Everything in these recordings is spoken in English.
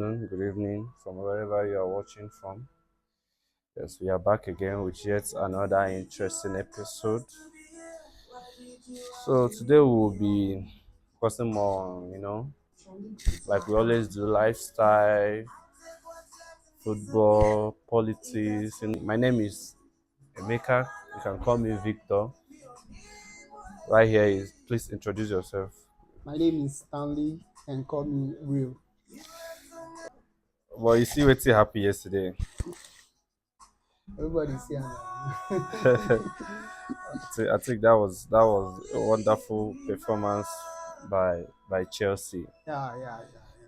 afternoon, good evening from wherever you are watching from. Yes, we are back again with yet another interesting episode. So today we will be focusing more on, like we always do, lifestyle, football, politics. My name is Emeka. You can call me Victor. Right here is please introduce yourself. My name is Stanley and call me Real. Well, you see what happened yesterday. Everybody's here now. I think that was a wonderful performance by Chelsea. Yeah.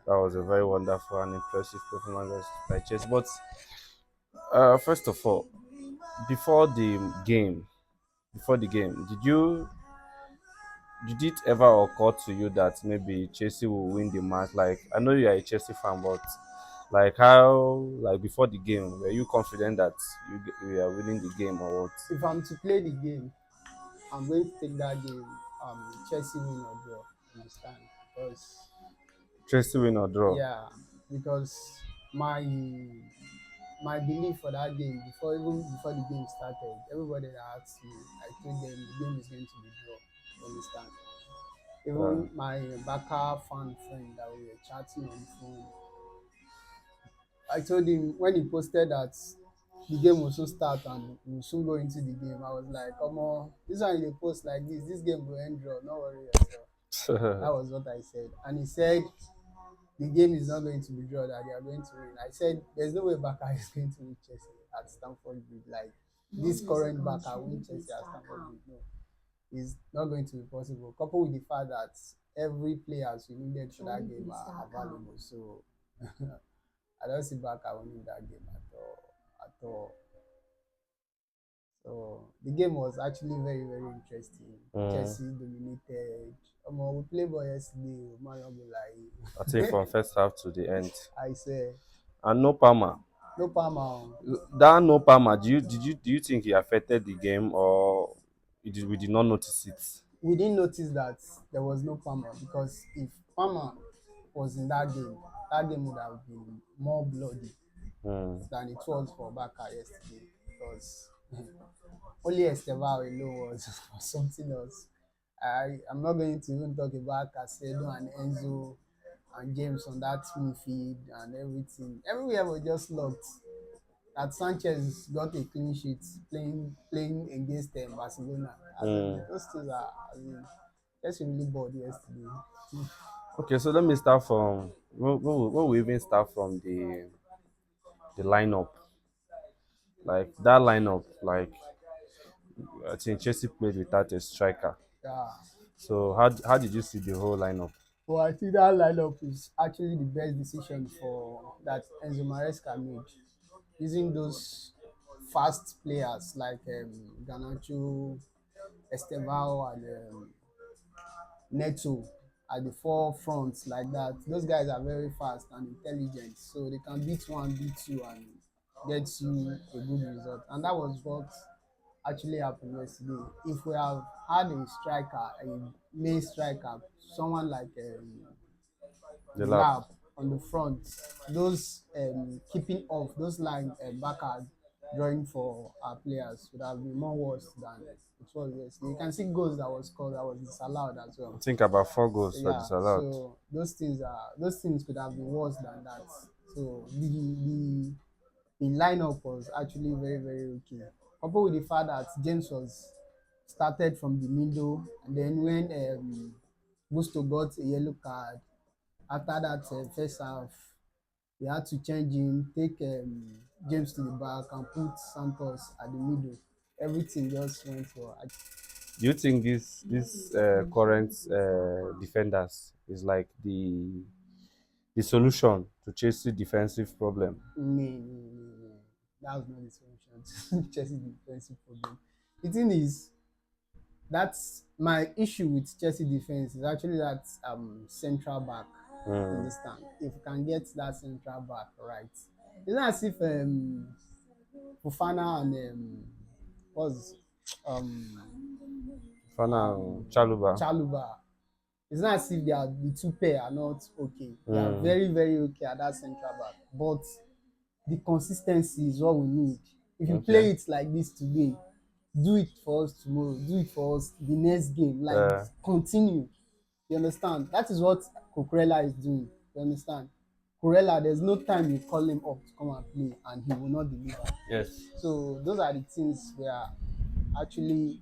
That was a very wonderful and impressive performance by Chelsea. But first of all, before the game, before the game, did it ever occur to you that maybe Chelsea will win the match? Like I know you are a Chelsea fan, but like how like before the game, were you confident that you are winning the game or what? If I'm to play the game, I'm going to take that game Chelsea win or draw. Understand? Because Chelsea win or draw? yeah, because my my belief for that game before the game started, everybody that asked me, I told them the game is going to be draw. You understand? Uh, Even my Baka fan friend that we were chatting on the phone, I told him when he posted that the game will soon start and we'll soon go into the game. I was like, come on, this one you post like this game will end draw, no worry yourself. That was what I said. And he said the game is not going to be draw, that they are going to win. I said there's no way Baka is going to win Chelsea at Stamford Bridge. Like this current Baka win Chelsea at Stamford Bridge. No, it's not going to be possible. Coupled with the fact that every players we needed for that game are available. So I don't see Baka winning that game at all. At all. So the game was actually very, very interesting. mm, Chelsea dominated. We played ball yesterday. Man, not be I think like from first half to the end. I say, And no Palmer. no Palmer. That no Palmer, do you think he affected the game or we did not notice it? We didn't notice that there was no Palmer because if Palmer was in that game would have been more bloody Mm. than it was for Baka yesterday because only Estevao alone was something else. I'm not going to even talk about Casedo and Enzo and James on that midfield and everything. Everywhere was just locked. That Sanchez got a clean sheet playing against Barcelona. As in, Mm. those two are, I mean, just really bored yesterday. Okay, so let me start from we even start from the lineup. Like that lineup, like I think Chelsea played without a striker. Yeah. So how did you see the whole lineup? But I think that lineup is actually the best decision for that Enzo Maresca made. Using those fast players like Garnacho, Estevao, and Neto at the forefront like that. Those guys are very fast and intelligent, so they can beat one, beat two, and get you a good result. And that was what actually happened yesterday. If we have had a striker, a main striker, someone like The the lap. lab on the front, those keeping off those line backers drawing for our players would have been more worse than it was yesterday. You can see goals that was scored that was disallowed as I well. think about 4 goals were Yeah, disallowed. so those things could have been worse than that. So the lineup was actually very, very okay. Coupled with the fact that James was started from the middle, and then when Gusto got a yellow card after that first half, we had to change him, take James to the back, and put Santos at the middle. Everything just went for. Do you think this current defenders is like the solution to Chelsea defensive problem? No. That was not the solution to Chelsea defensive problem. The thing is, that's my issue with Chelsea defense is actually that central back. You Mm. understand? If you can get that central back right, it's not as if Fofana and what's um Fana Chaluba. Chaluba. It's not as if the two pair are not okay. They are Mm, very, very okay at that central back. But the consistency is what we need. If you okay. play it like this today, do it for us tomorrow, do it for us the next game. Like Uh, continue. You understand? That is what Cucurella is doing. You understand? Cucurella, there's no time you call him up to come and play and he will not deliver. yes. So those are the things actually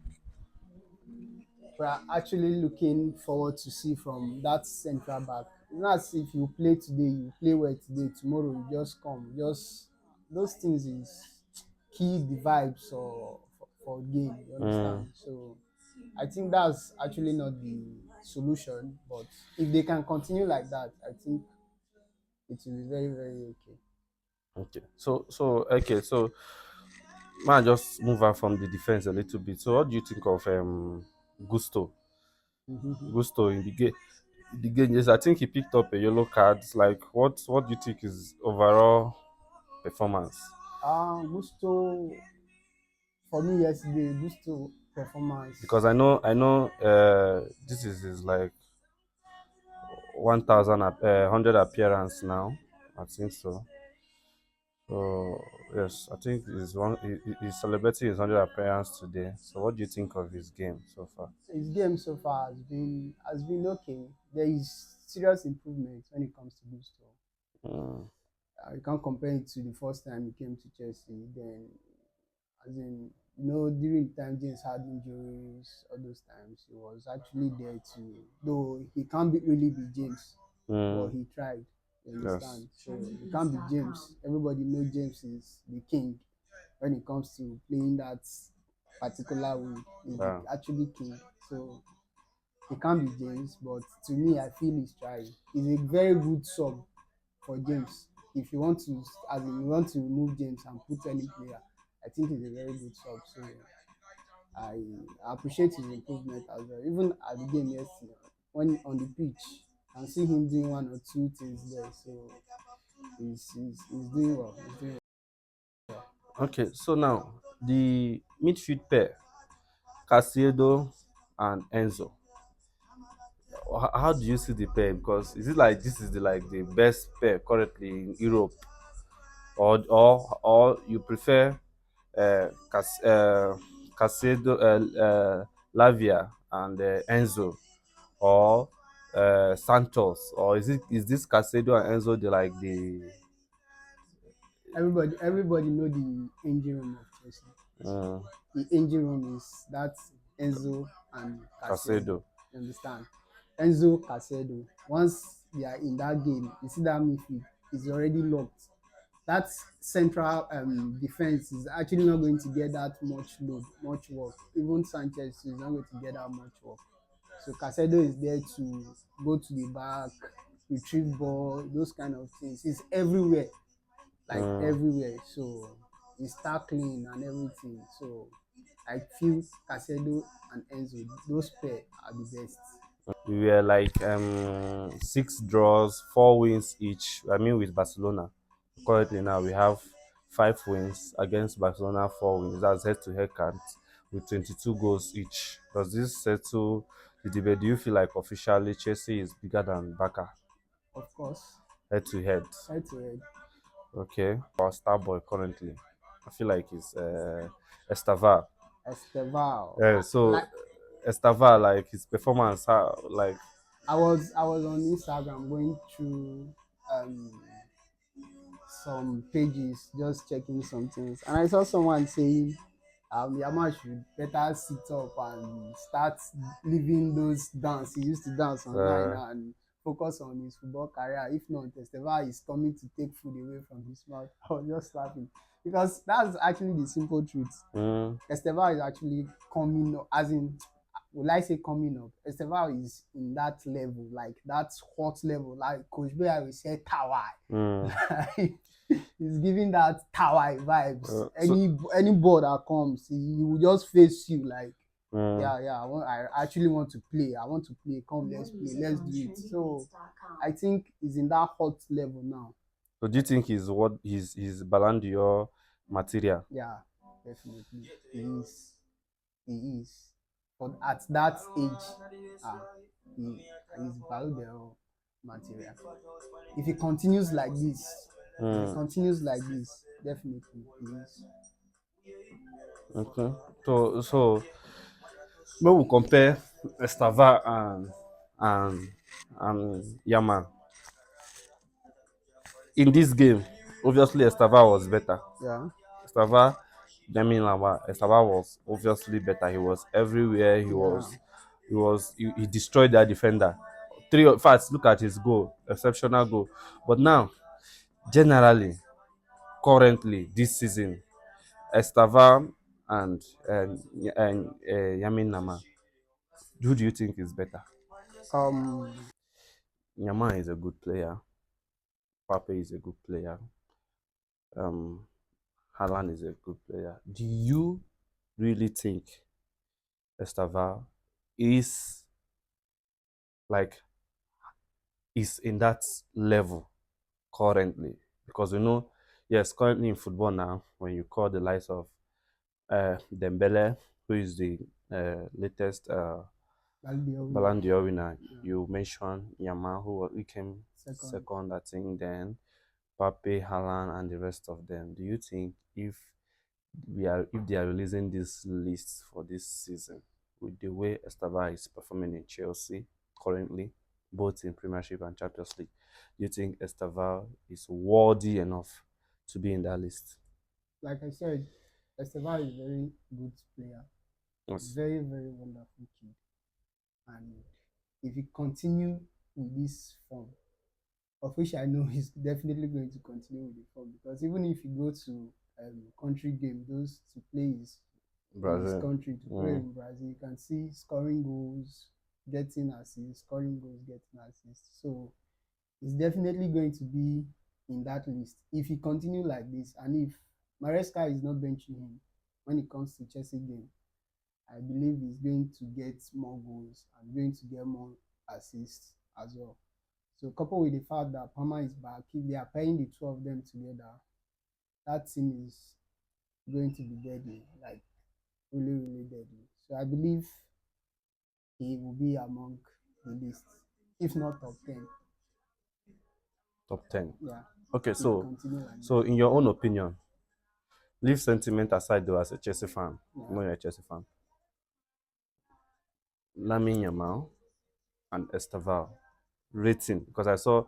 we are actually looking forward to see from that central back. It's not as if you play today, you play well today, tomorrow you just come. Just those things is key the vibes for game, you Mm, understand? So I think that's actually not the solution, but if they can continue like that, I think it will be very, very okay. okay. So man, just move on from the defense a little bit. So, what do you think of Gusto? Mhm. Gusto in the game. The game, yes, I think he picked up a yellow card. Like, what do you think is overall performance? Gusto for me yesterday, Gusto Because performance. I know, this is his like 1,100 appearance now. I think so. So yes, I think he's celebrating his 100 appearance today. So what do you think of his game so far? His game so far has been okay. There is serious improvement when it comes to Gusto. Mm, You can't compare it to the first time he came to Chelsea. Then, as in, during the time James had injuries, all those times he was actually there to. Though he can't really be James, but mm, he tried. You yes. understand? So you can't be James. Everybody knows James is the king when it comes to playing that particular way. He's the Yeah. actually king. So he can't be James, but to me, I feel he's trying. He's a very good sub for James. If you want to, as in, you want to remove James and put any player, I think he's a very good sub. So I appreciate his improvement as well. Even at the game yesterday, when on the pitch, I see him doing one or two things there. So he's doing well. He's doing Okay, so now the midfield pair, Casiedo and Enzo. How do you see the pair? Because is it like this is the best pair currently in Europe, or you prefer Casiedo, Lavia and Enzo, or Santos, or is this Casiedo and Enzo the everybody know the engine room of Chelsea. um, The engine room is that Enzo and Casiedo. Casiedo? You understand? Enzo Casiedo. Once they are in that game, you see that midfield is already locked. That central defense is actually not going to get that much load, much work. Even Sanchez is not going to get that much work. So Casado is there to go to the back, retrieve ball, those kind of things. He's everywhere, like Mm. everywhere. So he's tackling and everything. So I feel Casado and Enzo, those pair are the best. We were like 6 draws, 4 wins each. I mean, with Barcelona. Currently now we have 5 wins against Barcelona, 4 wins. That's head-to-head count with 22 goals each. Does this settle the debate? Do you feel like officially Chelsea is bigger than Barca Of course, head-to-head? head to head. Okay, our star boy currently, I feel like it's Estava. Esteval. So Like Estava, like his performance, how like I was on Instagram going through um some pages just checking some things and I saw someone saying Yama should better sit up and start living those dance he used to dance online uh, and focus on his football career. If not, Esteva is coming to take food away from his mouth. I was just laughing because that's actually the simple truth. mm, Esteva is actually coming up, as in, will I say coming up? Esteva is in that level, like that hot level, like Coach Bear will say tower. mm. Like, he's giving that tower vibes. So Any ball that comes, he will just face you like, mm. yeah, yeah. I actually want to play. I want to play. Come, let's play. Let's do it. So I think he's in that hot level now. So do you think he's Ballon d'Or material? Yeah, definitely. He is. He is. But at that age, ah, is Ballon material. If he continues like this, if he Mm, continues like this, definitely he is. okay. So when we compare Estava and Yaman in this game, obviously Estava was better. Yeah, Estava, Estava was obviously better. He was everywhere. yeah. He destroyed that defender. Three in fact, look at his goal, exceptional goal. But now, generally, currently this season, Estava and Yamin Nama, who do you think is better? Um, Yaman is a good player. Pape is a good player. Um, Haaland is a good player. Do you really think Estava is like is in that level currently? Because yes, currently in football now, when you call the likes of Dembele, who is the latest Ballon Ballon d'Or winner, yeah, you mentioned Yamal, who came second. second, I think, then Pape, Haaland, and the rest of them. Do you think if they are releasing this list for this season, with the way Estava is performing in Chelsea currently, both in Premiership and Champions League, do you think Estava is worthy enough to be in that list? Like I said, Esteban is a very good player, Yes, very very wonderful kid, and if he continue with this form, of which I know he's definitely going to continue with the form, because even if you go to country game, those to play in his Brazil. country, to play Mm, in Brazil, you can see scoring goals, getting assists, scoring goals, getting assists. So he's definitely going to be in that list if he continue like this, and if Maresca is not benching him when it comes to Chelsea game, I believe he's going to get more goals and going to get more assists as well. So coupled with the fact that Palmer is back, if they are pairing the two of them together, that team is going to be deadly, like really, really deadly. So I believe he will be among the list, if not top 10. top 10. Yeah, Okay, if he so continue like so this. in your own opinion, leave sentiment aside though as a Chelsea fan. Yeah. When you're a Chelsea fan, Lamine Yamal and Estaval rating, because I saw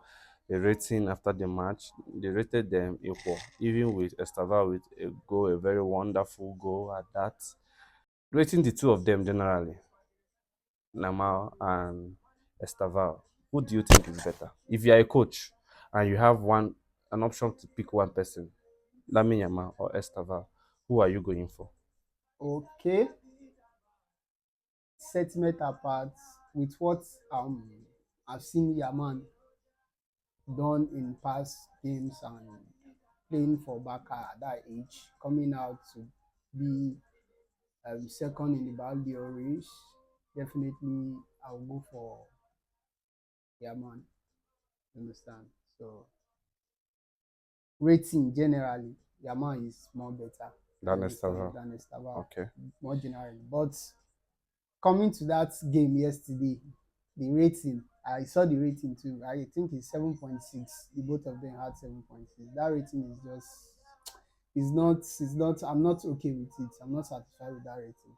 a rating after the match. They rated them equal, even with Estaval with a goal, a very wonderful goal at that. Rating the two of them generally, Yamal and Estaval, who do you think is better? If you are a coach and you have an option to pick one person, Lamine Yamal or Estaval, who are you going for? Okay, sentiment apart, with what I've seen Yaman done in past games and playing for Barca at that age, coming out to be second in the Ballon d'Or race, definitely I'll go for Yaman. Understand? So rating generally, Yaman is more better. You Than understand Estaval. than Estava, Okay. more generally. But coming to that game yesterday, the rating, I saw the rating too. I think it's 7.6. The both of them had 7.6. That rating is just it's not I'm not okay with it. I'm not satisfied with that rating,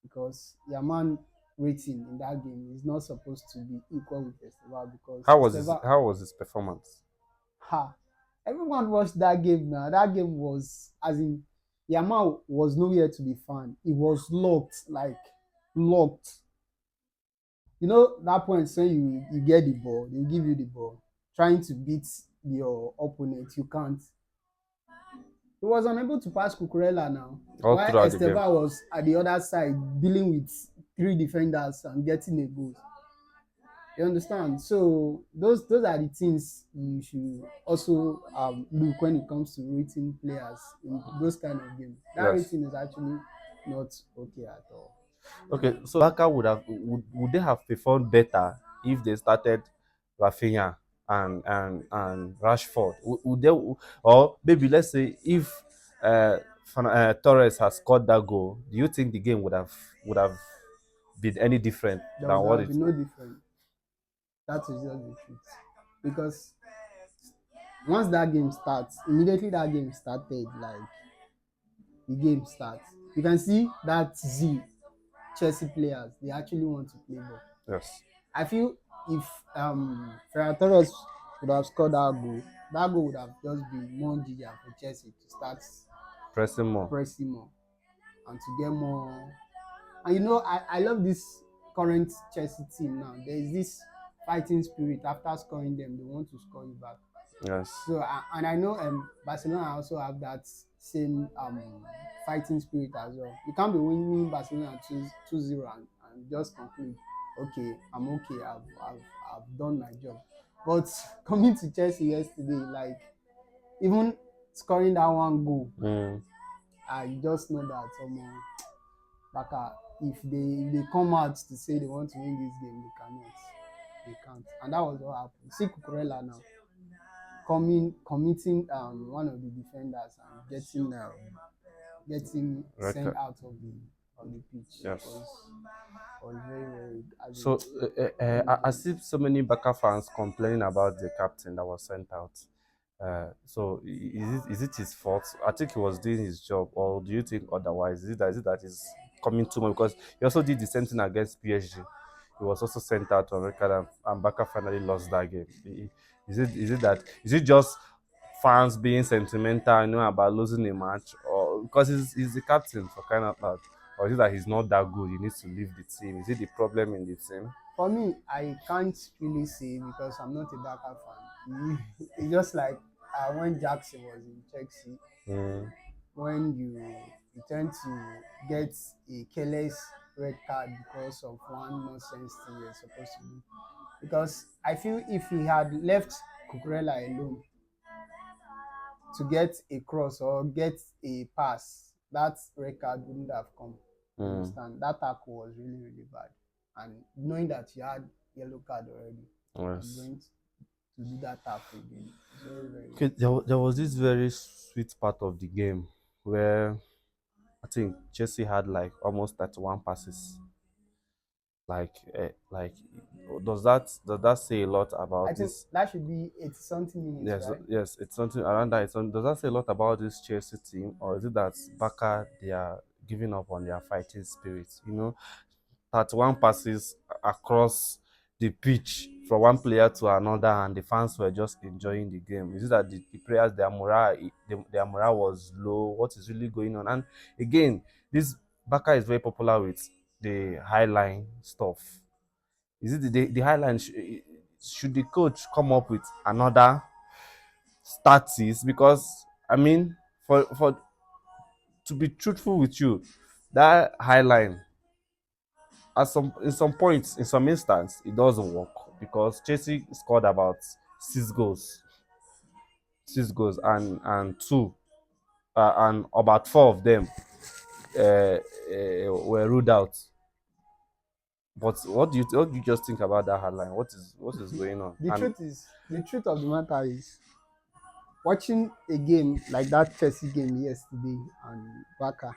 because Yaman rating in that game is not supposed to be equal with Esteva, because Esteva, How was his performance? ha, everyone watched that game now. That game was, as in, Yamal was nowhere to be found. It was locked, like locked. You know that point when you get the ball, they give you the ball, trying to beat your opponent, you can't. He was unable to pass Cucurella now, All while throughout the game. Esteva was at the other side dealing with three defenders and getting a goal. You understand? So those are the things you should also look when it comes to rating players in those kind of games. That Yes. rating is actually not okay at all. Okay, so Barca would they have performed better if they started Rafinha and Rashford? Would they, or maybe let's say if Torres has scored that goal, do you think the game would have been any different There than would what have it? been no difference. That is just the truth. Because once that game starts, immediately that game started, like the game starts. You can see that Chelsea players, they actually want to play ball. Yes. I feel if Ferran Torres would have scored that goal would have just been more ginger for Chelsea to start Pressing more. pressing more and to get more. And I love this current Chelsea team now. There is this fighting spirit. After scoring them, they want to score you back. Yes. So and I know Barcelona also have that same fighting spirit as well. You can't be winning Barcelona 2-0 and just conclude, okay, I'm okay, I've done my job. But coming to Chelsea yesterday, like even scoring that one goal, Mm. you just know that Baka, if they come out to say they want to win this game, they cannot. They can't. And that was what happened. See Cucurella now committing one of the defenders and getting sent Record. out of the pitch Yes. was very, very, as So in, very I good. see so many Barca fans complaining about the captain that was sent out. So is it his fault? I think he was doing his job, or do you think otherwise? Is it that he's coming too much? Because he also did the same thing against PSG. He was also sent out on record, and Barca finally lost that game. Is it just fans being sentimental, about losing a match, or because he's the captain for kind of that, or is it that he's not that good? He needs to leave the team. Is it the problem in the team? For me, I can't really say because I'm not a Barca fan. It's just like when Jackson was in Chelsea, Mm, when you tend to get a careless red card because of one nonsense thing you're supposed to do. Because I feel if he had left Cucurella alone to get a cross or get a pass, that red card wouldn't have come. You mm, understand? That tackle was really, really bad. And knowing that you had yellow card already and yes. going to do that tackle again, it's very, very Okay, bad. there was this very sweet part of the game where I think Chelsea had like almost 31 passes. Like, does that say a lot I about think this? that should be 80 something minutes, Yes, right? yes, it's something around that. Does that say a lot about this Chelsea team, or is it that Barca they are giving up on their fighting spirit? 31 passes across the pitch from one player to another, and the fans were just enjoying the game. Is it that the players, their morale was low? What is really going on? And again, this Barca is very popular with the high line stuff. Is it the high line? Should the coach come up with another statistics? Because I mean, for to be truthful with you, that high line at some points, in some instance, it doesn't work because Chelsea scored about six goals, and two, and about four of them were ruled out. But what do you just think about that hotline? What is going on? And The truth of the matter is, watching a game like that Chelsea game yesterday and Barca,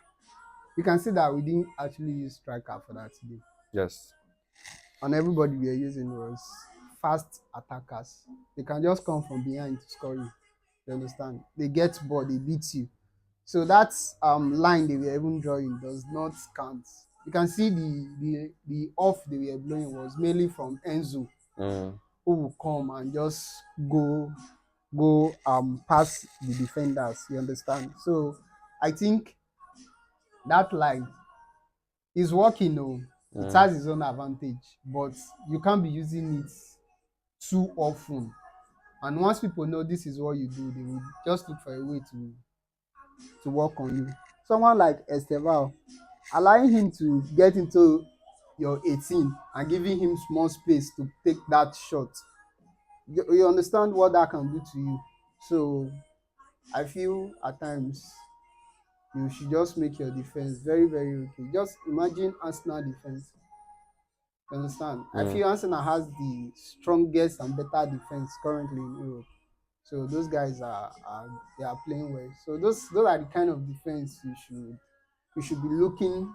you can see that we didn't actually use striker for that game. yes, And everybody we are using was fast attackers. They can just come from behind to score you. You understand? They get ball, they beat you. So that line they were even drawing does not count. You can see the off they were blowing was mainly from Enzo, mm, who will come and just go past the defenders. You understand? So I think that line is working. Oh, it mm, has its own advantage, but you can't be using it too often. And once people know this is what you do, they will just look for a way to work on you. Someone like Esteval, allowing him to get into your 18 and giving him small space to take that shot, you understand what that can do to you. So I feel at times you should just make your defense very, very okay. Just imagine Arsenal defense. You understand? I mm. feel Arsenal has the strongest and better defense currently in Europe. So those guys are they are playing well. So those are the kind of defense you should be looking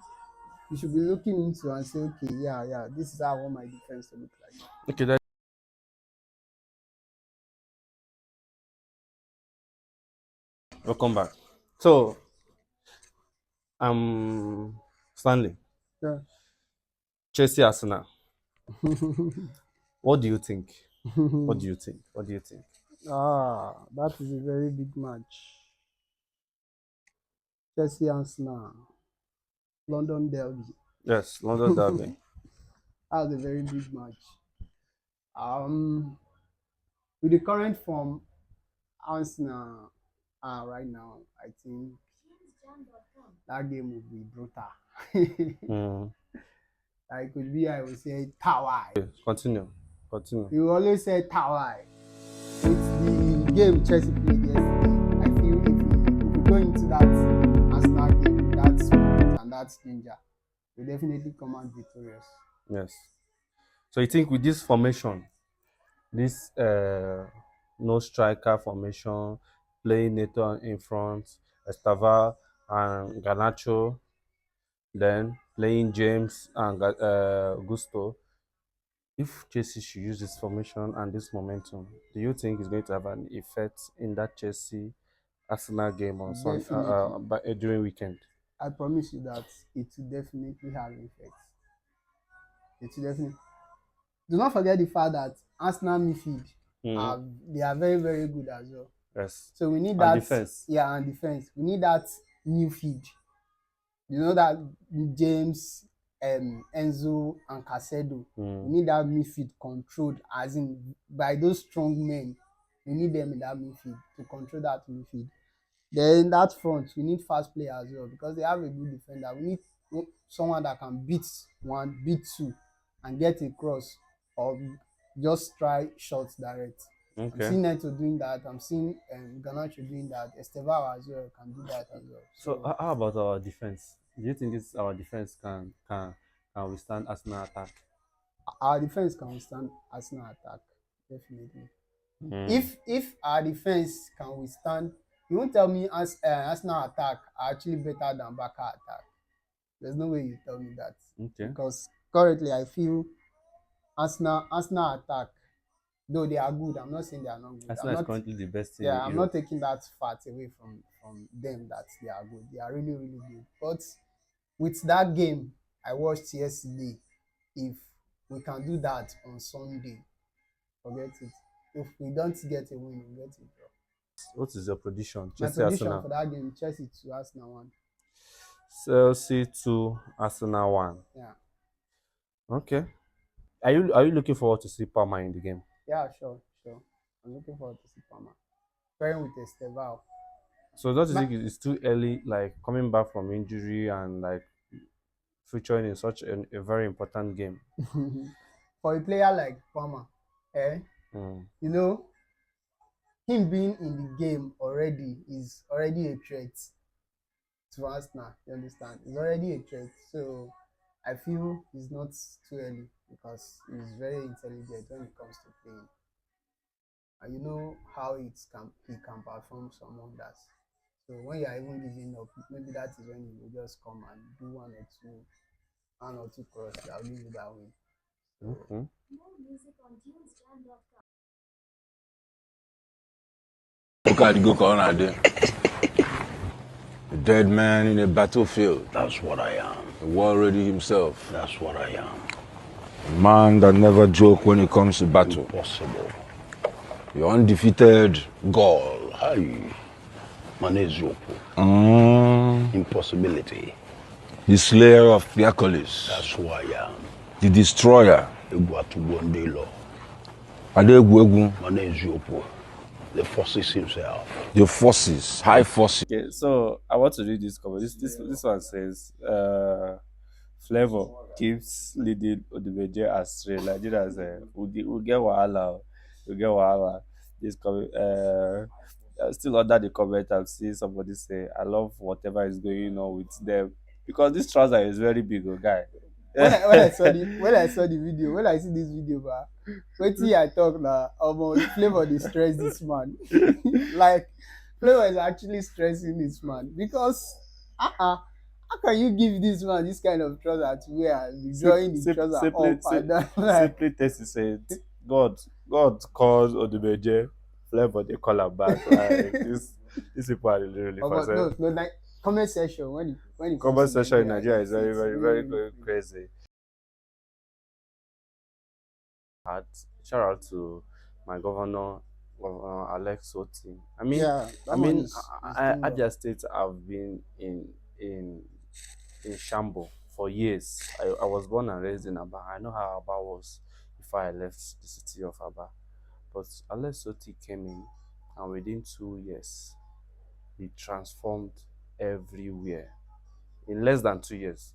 into and say, okay, yeah, yeah, this is how I want my defense to look like. Okay, Welcome back. So, Stanley, Yeah. Chelsea Arsenal. What do you think? What do you think? What do you think? That is a very big match. Chelsea Arsenal, London Derby. Yes, London Derby. That was a very big match. Um, with the current form Arsenal are right now, I think that game will be brutal. Mm. Like could be I would say Tawai. Okay, continue. Continue. You always say Tawai. With the game Chelsea played yesterday, I feel if we go into that Arsenal game with that spirit and that danger, we definitely come out victorious. Yes. So you think with this formation, this no striker formation, playing Neto in front, Estava and Garnacho, then playing James and Gusto. If Chelsea should use this formation and this momentum, do you think it's going to have an effect in that Chelsea Arsenal game on Definitely. during weekend? I promise you that it will definitely have effects. It will definitely. Do not forget the fact that Arsenal midfield Mm, are they are very very good as well. yes. So we need And that, defense. yeah, and defense. We need that new feed. You know that James, Enzo, and Casedo. We Mm, need that midfield controlled, as in by those strong men. We need them in that midfield to control that midfield. Then that front, we need fast player as well because they have a good defender. We need someone that can beat one, beat two, and get a cross or just try shots direct. I'm okay. seeing Neto doing that. I'm seeing Garnacho doing that. Estevao as well can do that as well. So So how about our defense? Do you think this our defense can withstand Arsenal attack? our defense can withstand Arsenal attack definitely. Mm, If our defense can withstand, you won't tell me Arsenal attack are actually better than Barca attack. There's no way you tell me that okay. because currently I feel Arsenal attack, though they are good. I'm not saying they are not good. Arsenal is currently the best team Yeah, in I'm Europe. not taking that fact away from them that they are good. They are really really good. But with that game I watched yesterday, if we can do that on Sunday, forget it. If we don't get a win, we get a draw. What is your prediction? My Chelsea prediction Arsenal. for that game, Chelsea to Arsenal one. Chelsea 2, Arsenal 1. Yeah, Okay. Are you looking forward to see Palmer in the game? yeah, sure, sure. I'm looking forward to see Palmer pairing with Estevao. So don't you My, think it's too early, like coming back from injury and like featuring in such a very important game? for a player like Palmer, Mm, you know, him being in the game already is already a threat to Arsenal. You understand? It's already a threat. So I feel it's not too early because he's very intelligent when it comes to playing. And you know how he can perform some wonders. So when you are even giving up, maybe that is when he will just come and do one or two cross that will give you that win. So okay. Look at the go corner there. A dead man in a battlefield. That's what I am. A war ready himself. That's what I am. A man that never joke when it comes to battle. Impossible. The undefeated Goal. Hi. Manezopo. Impossibility. the slayer of Hercules. That's who I am. The destroyer. Egwatubondelo. Adegwegu. Manezopo. The forces himself. The forces. High forces. Okay, so I want to read this comment. This one says Flavor keeps leading Odumeje astray. Nigerians will get wahala. Will get wahala. This comment still under the comment I'm seeing somebody say I love whatever is going on with them because this trouser is very big, oh guy. when I saw the video, when I see this video, wetin I talk na Flavour dey stress this man. Like Flavour is actually stressing this man because how can you give this man this kind of trouser to wear and be drawing the trouser up and down like Simply Tessie said, God, God calls Odumeje, Flavor they call her back. Like this, These people are really, really Oh, fast. but no, no, like comment section when it comes Comment to section in Nigeria, Nigeria is very, it's very, really very really crazy. crazy. Had shout out to my governor, Governor Alex Oti. Yeah, that man is doing well. Abia State have been in in shambles for years. I was born and raised in Aba. I know how Aba was before I left the city of Aba. But Alex Oti came in, and within 2 years, he transformed everywhere in less than 2 years.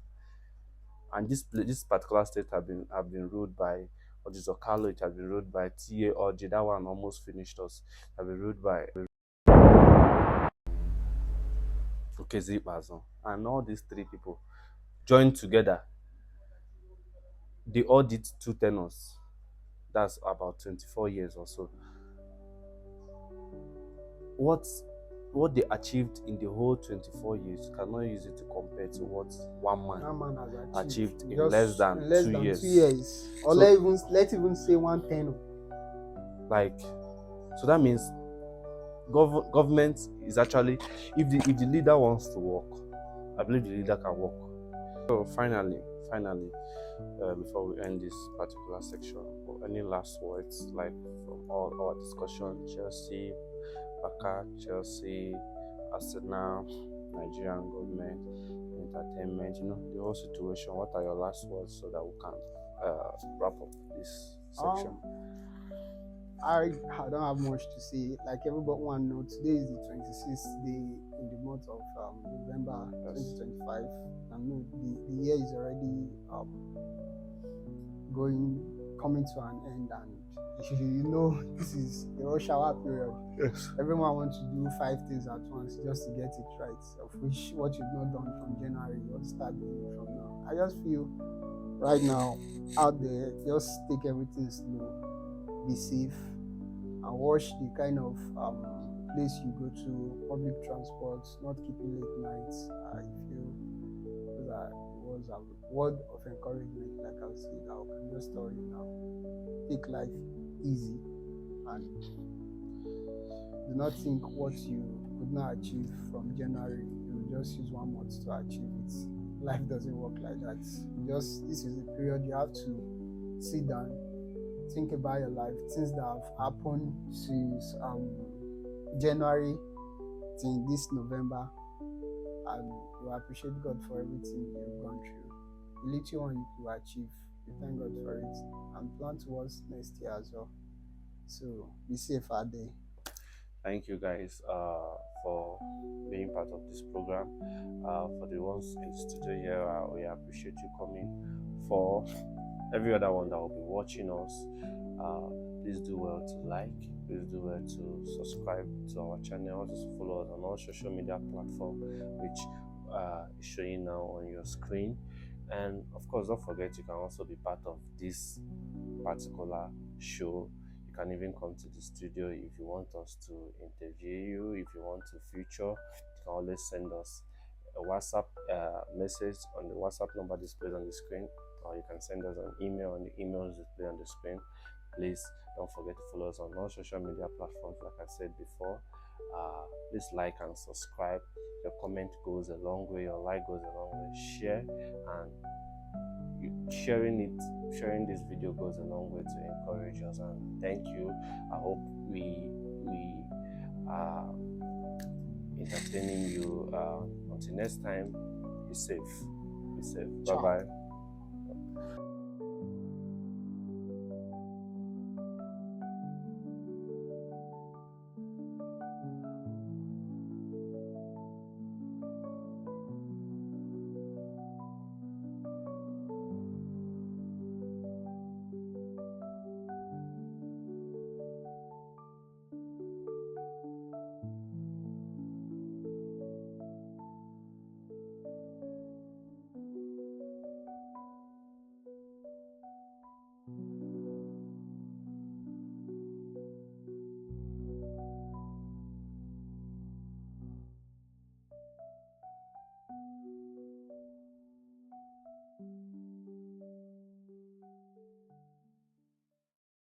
And this particular state have been ruled by Ojizokalo, it has been ruled by T.A. Oji, that one almost finished us. It has been ruled by Okezi Ikpeazu. And all these three people joined together. They all did 2 tenors. That's about 24 years or so. What what they achieved in the whole 24 years, you cannot use it to compare to what one man That man has achieved in just in less two than years. 2 years, or So, let's even say 110. like, so that means government is actually, if the leader wants to work, I believe the leader can work. So finally, before we end this particular section, any last words like from all our discussion? Chelsea, Baka, Chelsea, Arsenal, Nigerian government, entertainment, the whole situation. What are your last words so that we can wrap up this section? I don't have much to say. Like everybody want to know, today is the 26th day in the month of November 2025. I know the year is already coming to an end, and this is the rush hour period. Yes. Everyone wants to do 5 things at once just to get it right, of which what you've not done from January, you want to start doing it from now. I just feel right now out there, just take everything slow, be safe, and watch the kind of place you go to, public transport, not keeping late nights. I feel that was a word of encouragement, like I said, I can just tell you now. Take life easy and do not think what you could not achieve from January, you just use 1 month to achieve it. Life doesn't work like that. This is a period you have to sit down, think about your life, things that have happened since January till this November, and you appreciate God for everything you've gone through. The little one you achieve, you thank God for it, and plan towards next year as well. So be safe out there. Thank you guys for being part of this program. For the ones in the studio here, we appreciate you coming. For every other one that will be watching us, please do well to like, please do well to subscribe to our channel, also follow us on all social media platforms, which is showing now on your screen. And of course, don't forget you can also be part of this particular show. You can even come to the studio if you want us to interview you. If you want to feature, you can always send us a WhatsApp message on the WhatsApp number displayed on the screen, or you can send us an email on the emails displayed on the screen. Please don't forget to follow us on all social media platforms, like I said before. Please like and subscribe. Your comment goes a long way, your like goes a long way. Share, and sharing this video goes a long way to encourage us. And thank you. I hope we are entertaining you. Until next time, be safe. Bye bye.